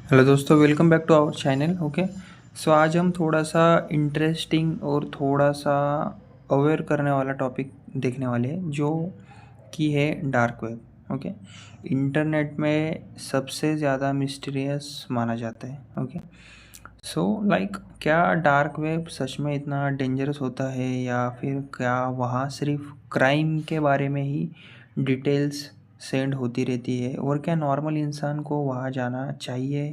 Hello दोस्तों, welcome back to our channel. Okay, so आज हम थोड़ा सा इंटरेस्टिंग और थोड़ा सा अवेयर करने वाला टॉपिक देखने वाले हैं, जो कि है डार्क वेब। ओके, इंटरनेट में सबसे ज़्यादा मिस्टीरियस माना जाता है। ओके, सो लाइक क्या डार्क वेब सच में इतना डेंजरस होता है, या फिर क्या वहाँ सिर्फ क्राइम के बारे में ही डिटेल्स सेंड होती रहती है, और क्या नॉर्मल इंसान को वहाँ जाना चाहिए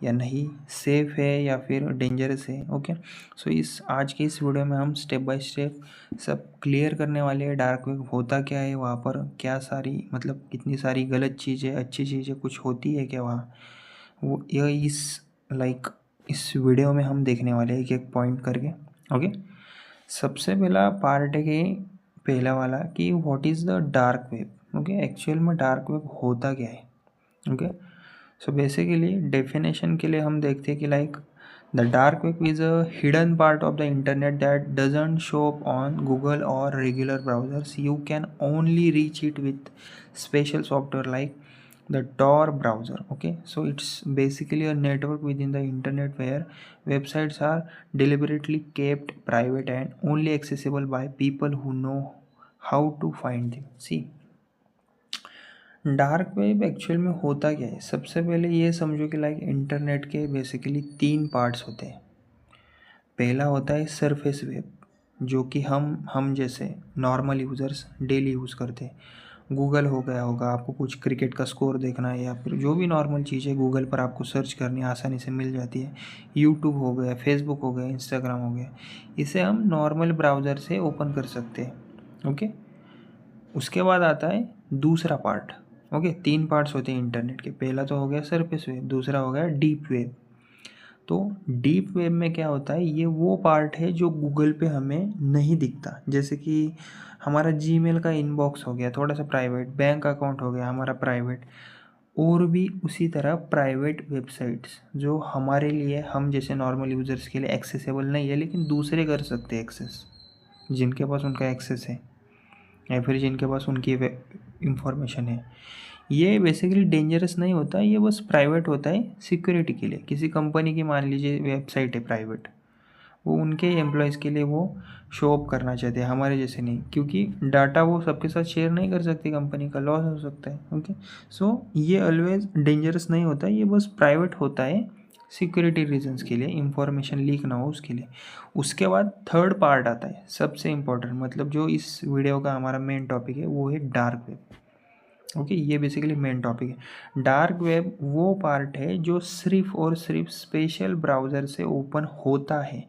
या नहीं, सेफ है या फिर डेंजरस है। ओके, सो इस आज के इस वीडियो में हम स्टेप बाय स्टेप सब क्लियर करने वाले हैं। डार्क वेब होता क्या है, वहाँ पर क्या सारी मतलब कितनी सारी गलत चीज़ें, अच्छी चीज़ें कुछ होती है क्या वहाँ, वो ये इस वीडियो में हम देखने वाले हैं एक एक पॉइंट करके। ओके, सबसे पहला पार्ट है कि पहला वाला कि what is the dark web. Okay, actual में डार्क वेब होता क्या है। ओके, सो बेसिकली डेफिनेशन के लिए हम देखते हैं कि the dark web is a hidden part of the internet that doesn't show up on Google और regular browsers. You can only reach it with special software like the Tor browser. Okay, so it's basically a network within the internet where websites are deliberately kept private and only accessible by people who know how to find them. See, dark web actual में होता क्या है। सबसे पहले ये समझो कि internet के बेसिकली तीन पार्ट्स होते हैं। पहला होता है सरफेस वेब, जो कि हम जैसे नॉर्मल यूज़र्स डेली यूज़ करते हैं। गूगल हो गया होगा, आपको कुछ क्रिकेट का स्कोर देखना है या फिर जो भी नॉर्मल चीज़ है गूगल पर आपको सर्च करनी आसानी से मिल जाती है। यूट्यूब हो गया, फेसबुक हो गया, इंस्टाग्राम हो गया, इसे हम नॉर्मल ब्राउज़र से ओपन कर सकते हैं। ओके, उसके बाद आता है दूसरा पार्ट। ओके, तीन पार्ट्स होते हैं इंटरनेट के। पहला तो हो गया सरफेस वेब, दूसरा हो गया डीप वेब। तो डीप वेब में क्या होता है, ये वो पार्ट है जो गूगल पे हमें नहीं दिखता। जैसे कि हमारा जीमेल का इनबॉक्स हो गया थोड़ा सा प्राइवेट, बैंक अकाउंट हो गया हमारा प्राइवेट, और भी उसी तरह प्राइवेट वेबसाइट्स जो हमारे लिए, हम जैसे नॉर्मल यूज़र्स के लिए एक्सेसिबल नहीं है, लेकिन दूसरे कर सकते हैं एक्सेस, जिनके पास उनका एक्सेस है या फिर जिनके पास उनकी इंफॉर्मेशन है। ये बेसिकली डेंजरस नहीं होता, ये बस प्राइवेट होता है सिक्योरिटी के लिए। किसी कंपनी की मान लीजिए वेबसाइट है प्राइवेट, वो उनके एम्प्लॉयज़ के लिए वो शो अप करना चाहते हैं, हमारे जैसे नहीं, क्योंकि डाटा वो सबके साथ शेयर नहीं कर सकती, कंपनी का लॉस हो सकता है। ओके, सो ये ऑलवेज डेंजरस नहीं होता, ये बस प्राइवेट होता है सिक्योरिटी रीजंस के लिए, इंफॉर्मेशन लीक ना हो उसके लिए। उसके बाद थर्ड पार्ट आता है सबसे इम्पोर्टेंट, मतलब जो इस वीडियो का हमारा मेन टॉपिक है, वो है डार्क वेब। ओके, ये बेसिकली मेन टॉपिक है। डार्क वेब वो पार्ट है जो सिर्फ और सिर्फ स्पेशल ब्राउज़र से ओपन होता है।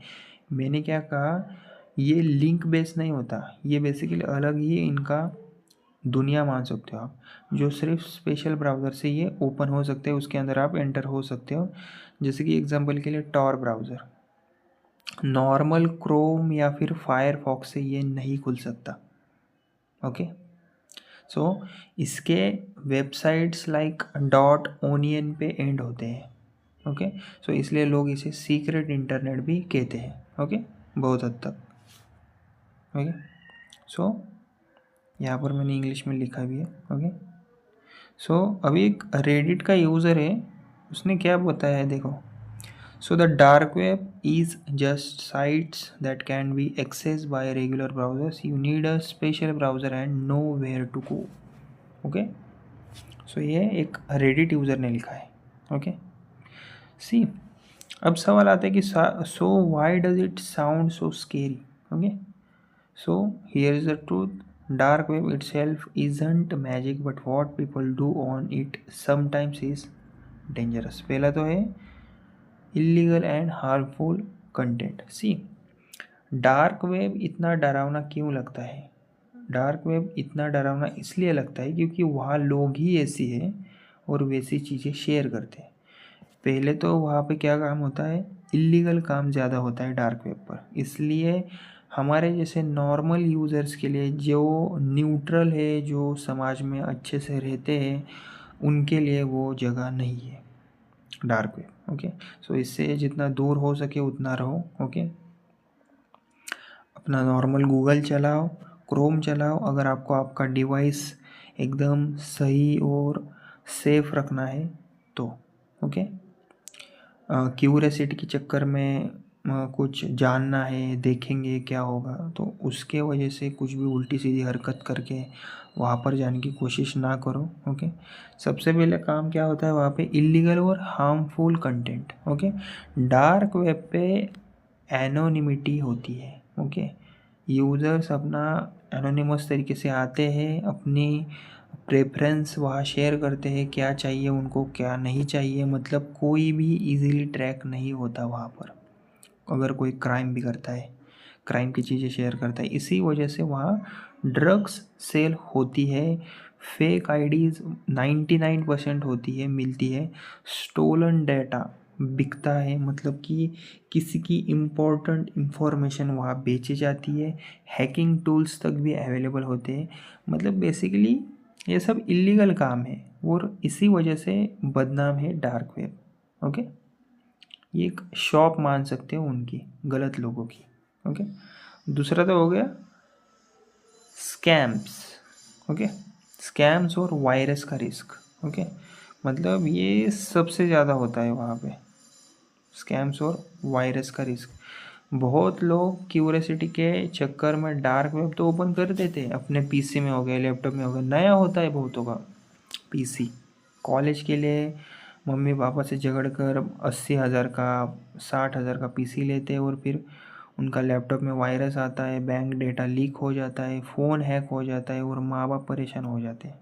मैंने क्या कहा, ये लिंक बेस नहीं होता, ये बेसिकली अलग ही इनका दुनिया मान सकते हो आप, जो सिर्फ स्पेशल ब्राउज़र से ये ओपन हो सकते हैं, उसके अंदर आप एंटर हो सकते हो। जैसे कि एग्जांपल के लिए टॉर ब्राउज़र, नॉर्मल क्रोम या फिर फायरफॉक्स से ये नहीं खुल सकता। ओके, सो इसके वेबसाइट्स लाइक डॉट ओनियन पे एंड होते हैं। ओके, सो इसलिए लोग इसे सीक्रेट इंटरनेट भी कहते हैं। ओके, बहुत हद तक। ओके, सो यहाँ पर मैंने इंग्लिश में लिखा भी है। ओके, सो अभी एक रेडिट का यूज़र है, उसने क्या बताया है देखो। So the dark web is just sites that can be access by regular browsers. You need a special browser and know where to go. Okay, so ये एक रेडिट यूज़र ने लिखा है। ओके, सी, अब सवाल आता है कि so why does it sound so scary. Okay, so here is the truth, dark web itself isn't magic, but what people do on it sometimes is dangerous। पहला तो है illegal and harmful content. See, dark web इतना डरावना क्यों लगता है। Dark web इतना डरावना इसलिए लगता है क्योंकि वहाँ लोग ही ऐसी हैं और वैसी चीज़ें शेयर करते हैं। पहले तो वहाँ पे क्या काम होता है, इलीगल काम ज़्यादा होता है डार्क वेब पर, इसलिए हमारे जैसे नॉर्मल यूज़र्स के लिए, जो न्यूट्रल है, जो समाज में अच्छे से रहते हैं, उनके लिए वो जगह नहीं है डार्क वेब। ओके, सो इससे जितना दूर हो सके उतना रहो। ओके, अपना नॉर्मल गूगल चलाओ, क्रोम चलाओ, अगर आपको आपका डिवाइस एकदम सही और सेफ रखना है तो। ओके, क्यूरियोसिटी के चक्कर में कुछ जानना है, देखेंगे क्या होगा, तो उसके वजह से कुछ भी उल्टी सीधी हरकत करके वहाँ पर जाने की कोशिश ना करो। ओके, सबसे पहले काम क्या होता है वहाँ पे, इलीगल और harmful content. Okay, dark web पे एनोनिमिटी होती है। ओके, यूज़र्स अपना एनोनिमस तरीके से आते हैं, अपनी प्रेफरेंस वहाँ शेयर करते हैं, क्या चाहिए उनको क्या नहीं चाहिए, मतलब कोई भी इजीली ट्रैक नहीं होता वहाँ पर। अगर कोई क्राइम भी करता है, क्राइम की चीज़ें शेयर करता है, इसी वजह से वहाँ ड्रग्स सेल होती है, फेक आईडीज़ 99% होती है, मिलती है, स्टोलन डाटा बिकता है, मतलब कि किसी की इम्पोर्टेंट इंफॉर्मेशन वहाँ बेची जाती है, हैकिंग टूल्स तक भी अवेलेबल होते हैं। मतलब बेसिकली ये सब इलीगल काम है और इसी वजह से बदनाम है डार्क वेब। ओके, ये एक शॉप मान सकते हो उनकी, गलत लोगों की। ओके, दूसरा तो हो गया स्कैम्स। ओके, स्कैम्स और वायरस का रिस्क। ओके, मतलब ये सबसे ज़्यादा होता है वहाँ पे, स्कैम्स और वायरस का रिस्क। बहुत लोग क्यूरियोसिटी के चक्कर में डार्क वेब तो ओपन कर देते हैं, अपने पीसी में हो गया, लैपटॉप में हो गया, नया होता है बहुतों का पीसी, कॉलेज के लिए मम्मी पापा से झगड़ कर 80,000 का 60,000 का पीसी लेते हैं और फिर उनका लैपटॉप में वायरस आता है, बैंक डेटा लीक हो जाता है, फ़ोन हैक हो जाता है और माँ बाप परेशान हो जाते हैं।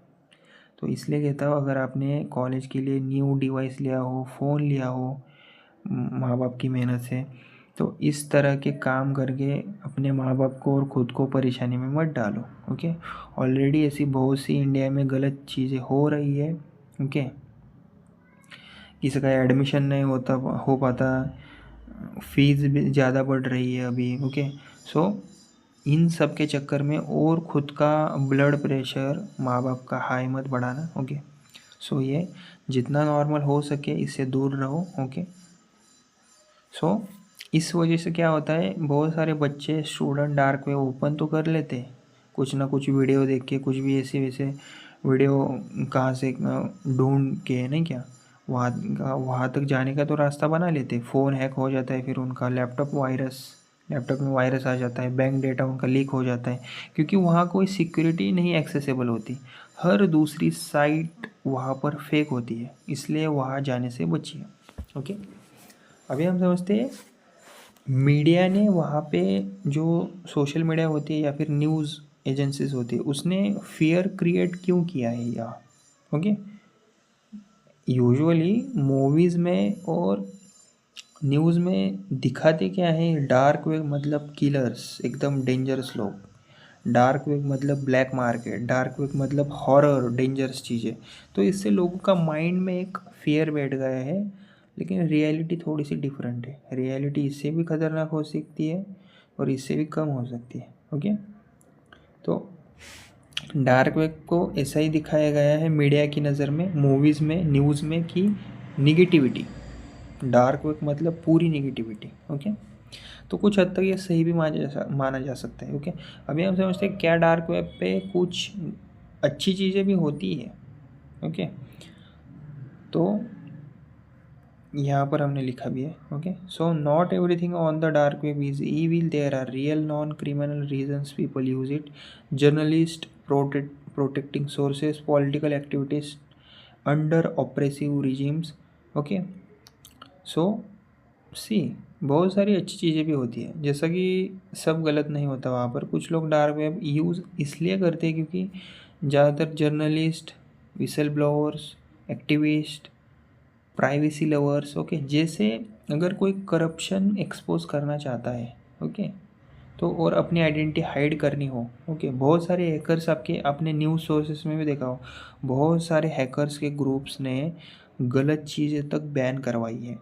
तो इसलिए कहता हूँ, अगर आपने कॉलेज के लिए न्यू डिवाइस लिया हो, फ़ोन लिया हो माँ बाप की मेहनत से, तो इस तरह के काम करके अपने माँ बाप को और ख़ुद को परेशानी में मत डालो। ओके, ऑलरेडी ऐसी बहुत सी इंडिया में गलत चीज़ें हो रही है। ओके, किसी का एडमिशन नहीं हो पाता, फीस भी ज़्यादा बढ़ रही है अभी। ओके, सो इन सब के चक्कर में और ख़ुद का ब्लड प्रेशर माँ बाप का हाई मत बढ़ाना। ओके, सो ये जितना नॉर्मल हो सके इससे दूर रहो। ओके, सो इस वजह से क्या होता है, बहुत सारे बच्चे स्टूडेंट डार्क वेब ओपन तो कर लेते हैं, कुछ ना कुछ वीडियो देख के, कुछ भी ऐसे वैसे वीडियो कहाँ से ढूंढ के, नहीं क्या वहाँ तक जाने का तो रास्ता बना लेते, फ़ोन हैक हो जाता है, फिर उनका लैपटॉप में वायरस आ जाता है, बैंक डेटा उनका लीक हो जाता है, क्योंकि वहाँ कोई सिक्योरिटी नहीं एक्सेसिबल होती, हर दूसरी साइट वहाँ पर फेक होती है, इसलिए वहाँ जाने से बचिए। ओके, अभी हम समझते हैं मीडिया ने वहाँ पे, जो सोशल मीडिया होती है या फिर न्यूज़ एजेंसीज होती है, उसने फियर क्रिएट क्यों किया है यहाँ। ओके, यूजुअली मूवीज़ में और न्यूज़ में दिखाते क्या है, डार्क वेब मतलब किलर्स, एकदम डेंजरस लोग, डार्क वेब मतलब ब्लैक मार्केट, डार्क वेब मतलब हॉरर डेंजरस चीज़ें, तो इससे लोगों का माइंड में एक फियर बैठ गया है। लेकिन रियलिटी थोड़ी सी डिफरेंट है, रियलिटी इससे भी खतरनाक हो सकती है और इससे भी कम हो सकती है। ओके, तो डार्क वेब को ऐसा ही दिखाया गया है मीडिया की नज़र में, मूवीज़ में, न्यूज़ में, कि निगेटिविटी, डार्क वेब मतलब पूरी निगेटिविटी। ओके, तो कुछ हद तक ये सही भी माना जा सकता है। ओके, अभी हम समझते हैं क्या डार्क वेब पे कुछ अच्छी चीज़ें भी होती है। ओके, तो यहाँ पर हमने लिखा भी है। Okay, so not everything on the dark web is evil, there are real non criminal reasons people use it, journalist protecting sources, political activities under oppressive regimes. Okay, so see बहुत सारी अच्छी चीज़ें भी होती है, जैसा कि सब गलत नहीं होता वहाँ पर, कुछ लोग डार्क वेब यूज़ इसलिए करते हैं क्योंकि ज़्यादातर journalist, whistle blowers, activist, privacy lovers, okay, जैसे अगर कोई करप्शन एक्सपोज करना चाहता है, ओके, तो और अपनी आइडेंटिटी हाइड करनी हो, ओके, बहुत सारे हैकर्स, आपने न्यूज़ सोर्सेस में भी देखा हो, बहुत सारे हैकर्स के ग्रुप्स ने गलत चीज़ें तक बैन करवाई है।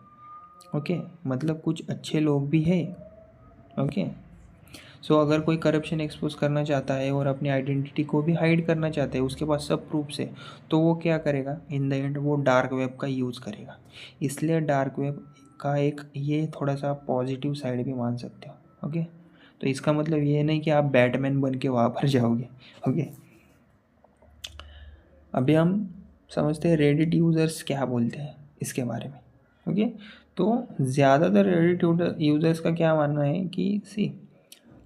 ओके, मतलब कुछ अच्छे लोग भी हैं। ओके, सो अगर कोई करप्शन एक्सपोज करना चाहता है और अपनी आइडेंटिटी को भी हाइड करना चाहता है, उसके पास सब प्रूफ्स है, तो वो क्या करेगा, इन द एंड वो डार्क वेब का यूज़ करेगा। इसलिए डार्क वेब का एक ये थोड़ा सा पॉजिटिव साइड भी मान सकते हो। ओके, तो इसका मतलब ये नहीं कि आप बैटमैन बन के वहाँ पर जाओगे। ओके, अभी हम समझते हैं रेडिट यूज़र्स क्या बोलते हैं इसके बारे में। ओके। तो ज़्यादातर रेडिट यूज़र्स का क्या मानना है कि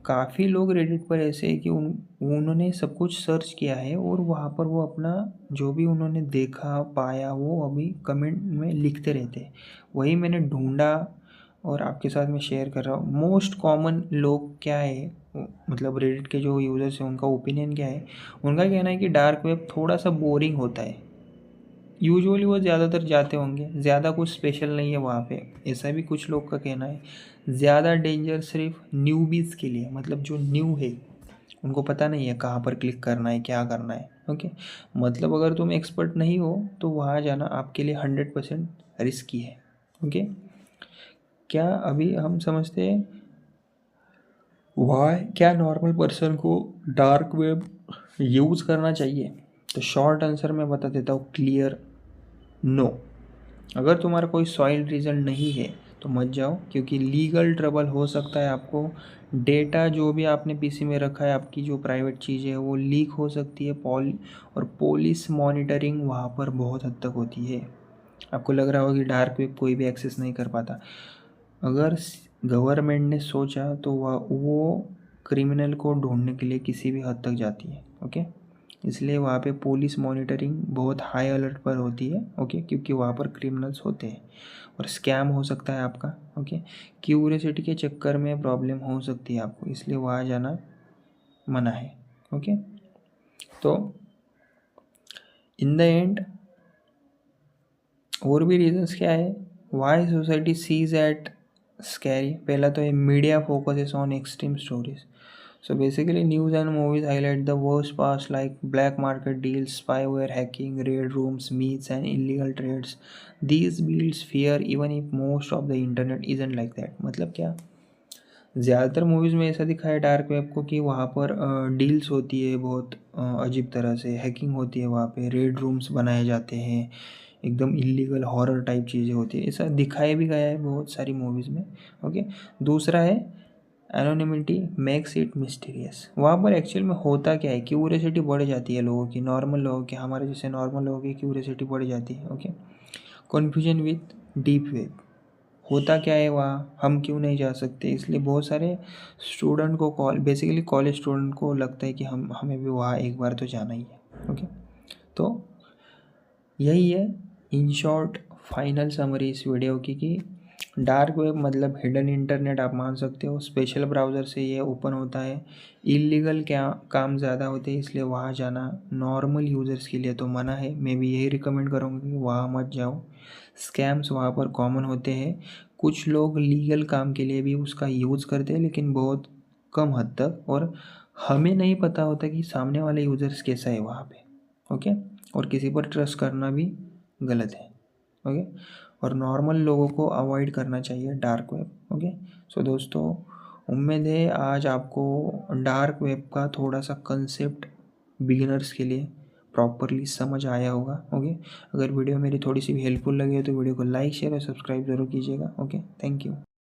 काफ़ी लोग रेडिट पर ऐसे हैं कि उन्होंने सब कुछ सर्च किया है और वहाँ पर वो अपना जो भी उन्होंने देखा पाया वो अभी कमेंट में लिखते रहते हैं। वही मैंने ढूंढा और आपके साथ मैं शेयर कर रहा हूँ। मोस्ट कॉमन लोग क्या है, मतलब रेडिट के जो यूज़र्स हैं उनका ओपिनियन क्या है। उनका कहना है कि डार्क वेब थोड़ा सा बोरिंग होता है। यूजुअली वो ज़्यादातर जाते होंगे, ज़्यादा कुछ स्पेशल नहीं है वहाँ पे, ऐसा भी कुछ लोग का कहना है। ज़्यादा डेंजर सिर्फ न्यूबीज़ के लिए, मतलब जो न्यू है उनको पता नहीं है कहाँ पर क्लिक करना है, क्या करना है। ओके, मतलब अगर तुम एक्सपर्ट नहीं हो तो वहाँ जाना आपके लिए 100% रिस्की है। ओके, क्या अभी हम समझते हैं वाई क्या नॉर्मल पर्सन को डार्क वेब यूज़ करना चाहिए। तो शॉर्ट आंसर मैं बता देता हूँ, क्लियर नो। अगर तुम्हारा कोई सॉइल रीज़न नहीं है तो मत जाओ, क्योंकि लीगल ट्रबल हो सकता है आपको। डेटा जो भी आपने पीसी में रखा है, आपकी जो प्राइवेट चीज़ें हैं वो लीक हो सकती है। और पुलिस मॉनिटरिंग वहाँ पर बहुत हद तक होती है। आपको लग रहा होगा कि डार्क वेब कोई भी एक्सेस नहीं कर पाता। अगर गवर्नमेंट ने सोचा तो वो क्रिमिनल को ढूंढने के लिए किसी भी हद तक जाती है। ओके, इसलिए वहाँ पे पुलिस मॉनिटरिंग बहुत हाई अलर्ट पर होती है। ओके, क्योंकि वहाँ पर क्रिमिनल्स होते हैं और स्कैम हो सकता है आपका। ओके, क्यूरियोसिटी के चक्कर में प्रॉब्लम हो सकती है आपको, इसलिए वहाँ जाना मना है। ओके, तो इन द एंड और भी रीजंस क्या है why society sees at scary. पहला तो है media focuses on extreme stories. So basically, news and movies highlight the worst parts like black market deals, spyware hacking, raid rooms, myths, and illegal trades. These builds fear even if most of the internet isn't like that. मतलब क्या, ज़्यादातर movies में ऐसा दिखाया है dark web को कि वहाँ पर डील्स होती है बहुत अजीब तरह से, हैकिंग होती है वहाँ पे, रेड रूम्स बनाए जाते हैं, एकदम इलीगल हॉरर टाइप चीज़ें होती है। ऐसा दिखाया भी गया है बहुत सारी मूवीज़ में। ओके, दूसरा है एनोनिमिटी मेक्स इट मिस्टीरियस। वहाँ पर एक्चुअल में होता क्या है, क्यूरियोसिटी बढ़ जाती है लोगों की, नॉर्मल लोगों की, हमारे जैसे नॉर्मल लोगों की क्यूरियोसिटी बढ़ जाती है। Okay, confusion with deep web. होता क्या है वहाँ, हम क्यों नहीं जा सकते, इसलिए बहुत सारे स्टूडेंट को बेसिकली कॉलेज स्टूडेंट को लगता है कि हमें भी वहाँ एक बार तो जाना ही है। ओके, तो यही है इन शॉर्ट फाइनल समरी इस वीडियो की कि डार्क वेब मतलब हिडन इंटरनेट आप मान सकते हो। स्पेशल ब्राउज़र से ये ओपन होता है। इलीगल क्या काम ज़्यादा होते हैं, इसलिए वहाँ जाना नॉर्मल यूज़र्स के लिए तो मना है। मैं भी यही रिकमेंड करूँगा कि वहाँ मत जाओ। स्कैम्स वहाँ पर कॉमन होते हैं। कुछ लोग लीगल काम के लिए भी उसका यूज़ करते हैं, लेकिन बहुत कम हद तक, और हमें नहीं पता होता कि सामने वाले यूज़र्स कैसा है वहाँ पे। ओके, और किसी पर ट्रस्ट करना भी गलत है। ओके, और नॉर्मल लोगों को अवॉइड करना चाहिए डार्क वेब। ओके, सो दोस्तों, उम्मीद है आज आपको डार्क वेब का थोड़ा सा कंसेप्ट बिगिनर्स के लिए प्रॉपरली समझ आया होगा। ओके, अगर वीडियो मेरी थोड़ी सी भी हेल्पफुल लगी हो तो वीडियो को लाइक शेयर और सब्सक्राइब ज़रूर कीजिएगा। Okay, thank you.